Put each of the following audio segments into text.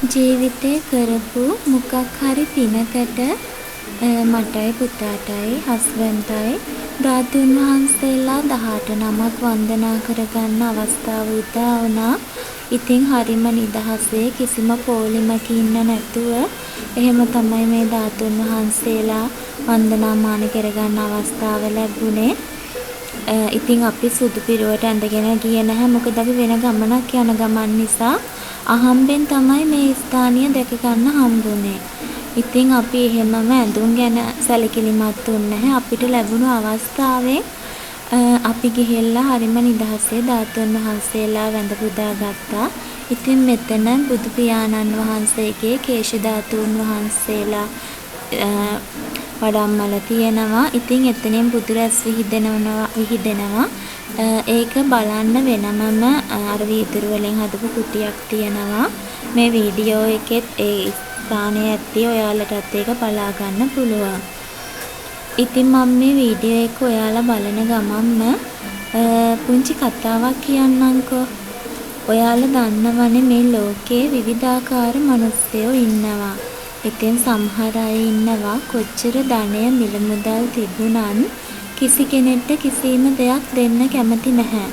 ජීවිතේ කරපු මොකක් හරි පිනකට මටයි පුතාටයි හස්බන්ඩ්ටයි ධාතුන් වහන්සේලා 18 නමක් වන්දනා කරගන්න අවස්ථාව උදා වුණා. ඉතින් හරිම නිදහසේ කිසිම පෝලිමක ඉන්න නැතුව එහෙම තමයි මේ ධාතුන් වහන්සේලා වන්දනාමාන කරගන්න අවස්ථාව ලැබුණේ. ඉතින් අපි සුදු පිරුවට ඇඳගෙන ගියේ නැහැ. මොකද අපි වෙන ගමනක් යන ගමන් නිසා අහම්බෙන් තමයි මේ ස්ථානය දැක ගන්න හම්බුනේ. ඉතින් අපි එහෙමම ඇඳුම් ගැන සැලකිලිමත් වුනේ නැහැ. අපිට ලැබුණු අවස්ථාවෙන් අපි ගිහිල්ලා හරිම නිදහසේ ධාතුන් වහන්සේලා වැඳ පුදා ගත්තා. ඉතින් මෙතන බුදු පියාණන් වහන්සේගේ කේශ ධාතුන් වහන්සේලා වඩම්මල තියෙනවා. ඉතින් එතනින් බුදු රැස් විහිදෙනවා. ඒක බලන්න වෙනමම අර වීදුරු වලින් හදපු කුටියක් තියෙනවා. මේ වීඩියෝ එකෙත් ඒ ස්ථානයේ ඇත්තේ ඔයාලටත් ඒක බලා ගන්න පුළුවන්. ඉතින් මම මේ වීඩියෝ එක ඔයාලා බලන ගමන්ම පුංචි කතාවක් කියන්නම්කෝ. ඔයාලා දන්නවනේ මේ ලෝකේ විවිධාකාර මිනිස්සුયો ඉන්නවා. ඉතින් සමහර අය ඉන්නවා කොච්චර ධනය මිල මුදල් තිබුණත් කිසි කෙනෙක්ට කිසිම දෙයක් දෙන්න කැමති නැහැ.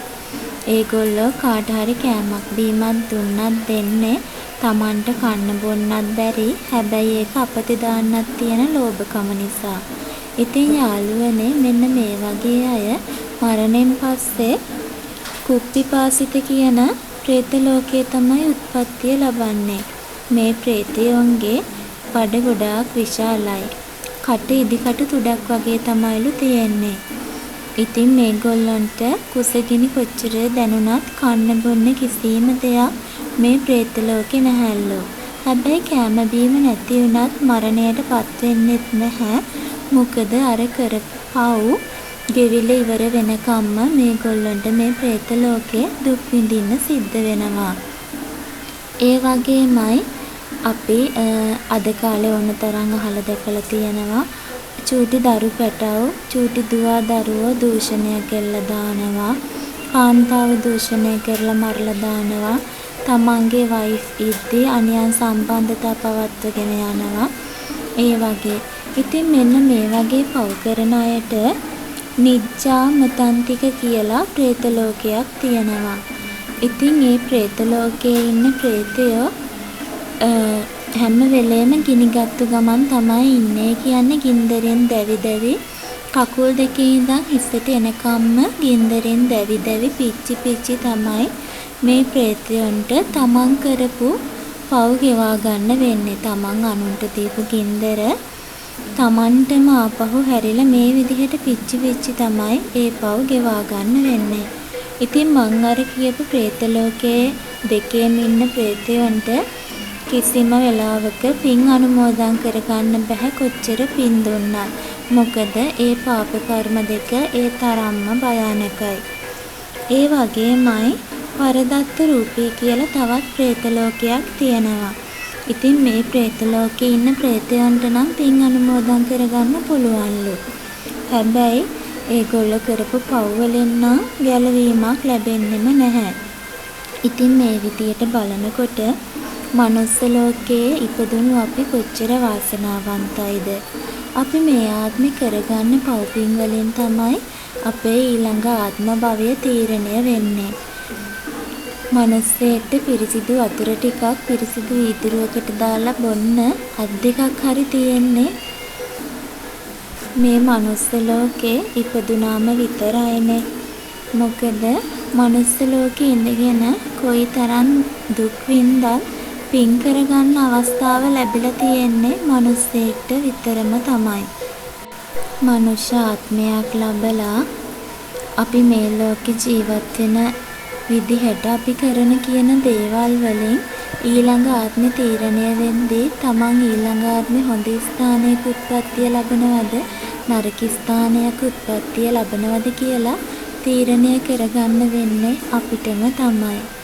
ඒගොල්ලෝ කාට හරි කෑමක් බීමක් දුන්නත් දෙන්නේ Tamanට කන්න බොන්නත් බැරි. හැබැයි ඒක අපතේ දාන්නත් තියෙන ලෝභකම නිසා. ඉතින් යාළුවනේ මෙන්න මේ වගේ අය මරණයෙන් පස්සේ කුප්පිපාසිත කියන പ്രേත ලෝකයේ තමයි උත්පත්තිය ලබන්නේ. මේ പ്രേතයන්ගේ බඩ ගොඩාක් විශාලයි. කට ඉදිකට තුඩක් වගේ තමයිලු තියෙන්නේ. ඉතින් මේගොල්ලන්ට කුසගිනි කොච්චර දැනුණත් කන්න බොන්න කිසිම දෙයක් මේ പ്രേත ලෝකේ නැහැලු. හැබැයි කෑම බීම නැති වුණත් මරණයට පත් වෙන්නෙත් නැහැ. මොකද අර කරපව් ගෙවිල ඉවර වෙනකම්ම මේගොල්ලන්ට මේ പ്രേත ලෝකේ දුක් විඳින්න සිද්ධ වෙනවා. ඒ වගේමයි අපි අද කාලේ ඕන තරම් අහලා දැකලා තියෙනවා. චූටි දරු පැටව් චූටි දුවා දරුවෝ දූෂණය කරලා දානවා. කාන්තාව දූෂණය කරලා මරලා දානවා. තමන්ගේ වයිෆ් ඉද්දී අනියන් සම්බන්ධතා පවත්වගෙන යනවා. ඒ වගේ. ඉතින් මෙන්න මේ වගේ පව් කරන අයට නිජ්ජා මතන්තික කියලා പ്രേත ලෝකයක් තියෙනවා. ඉතින් මේ പ്രേත ලෝකයේ ඉන්න പ്രേතයෝ හැම වෙලේම ගිනිගත්තු ගමන් තමයි ඉන්නේ. කියන්නේ ගින්දරෙන් දැවි දැවි කකුල් දෙකේ ඉඳන් හිසට එනකම්ම ගින්දරෙන් දැවි දැවි පිච්චි පිච්චි තමයි මේ പ്രേතයන්ට තමන් කරපු පව් ගෙවා ගන්න වෙන්නේ. තමන් අනුන්ට දීපු ගින්දර තමන්ටම ආපහු හැරිලා මේ විදිහට පිච්චි පිච්චි තමයි ඒ පව් ගෙවා ගන්න වෙන්නේ. ඉතින් මං අර කියපු പ്രേත ලෝකයේ දෙකේම ඉන්න പ്രേතයන්ට කිසිම වෙලාවක පින් අනුමෝදන් කරගන්න බෑ කොච්චර පින් දුන්නත්. මොකද ඒ පාප කර්ම දෙක ඒ තරම්ම භයානකයි. ඒ වගේමයි පරදත්ත රූපී කියලා තවත් പ്രേත ලෝකයක් තියෙනවා. ඉතින් මේ പ്രേත ලෝකේ ඉන්න പ്രേතයන්ට නම් පින් අනුමෝදන් කරගන්න පුළුවන්ලු. හැබැයි ඒගොල්ලෝ කරපු පව් වලින් නම් ගැලවීමක් ලැබෙන්නෙම නැහැ. ඉතින් මේ විදියට බලනකොට මනුස්ස ලෝකයේ ඉපදුණු අපි කොච්චර වාසනාවන්තයිද. අපි මේ ආත්මේ කරගන්න පව්පින් වලින් තමයි අපේ ඊළඟ ආත්ම භවය තීරණය වෙන්නේ. මනුස්සයෙක්ට පිරිසිදු වතුර ටිකක් පිරිසිදු වීදුරුවකට දාලා බොන්න අත් දෙකක් හරි තියෙන්නේ මේ මනුස්ස ලෝකේ ඉපදුනාම විතරයිනේ. මොකද මනුස්ස ලෝකේ ඉඳගෙන කොයිතරම් දුක් විඳත් පින් කරගන්න අවස්ථාව ලැබිලා තියෙන්නේ මනුස්සයෙක්ට විතරම තමයි. මනුෂ්‍ය ආත්මයක් ලැබලා අපි මේ ලෝකේ ජීවත් වෙන විදිහට අපි කරන කියන දේවල් වලින් ඊළඟ ආත්මේ තීරණය වෙන්නේ තමන් ඊළඟ ආත්මේ හොඳ ස්ථානයක උත්පත්තිය ලබනවද නරක ස්ථානයක උත්පත්තිය ලබනවද කියලා තීරණය කරගන්න වෙන්නේ අපිටම තමයි.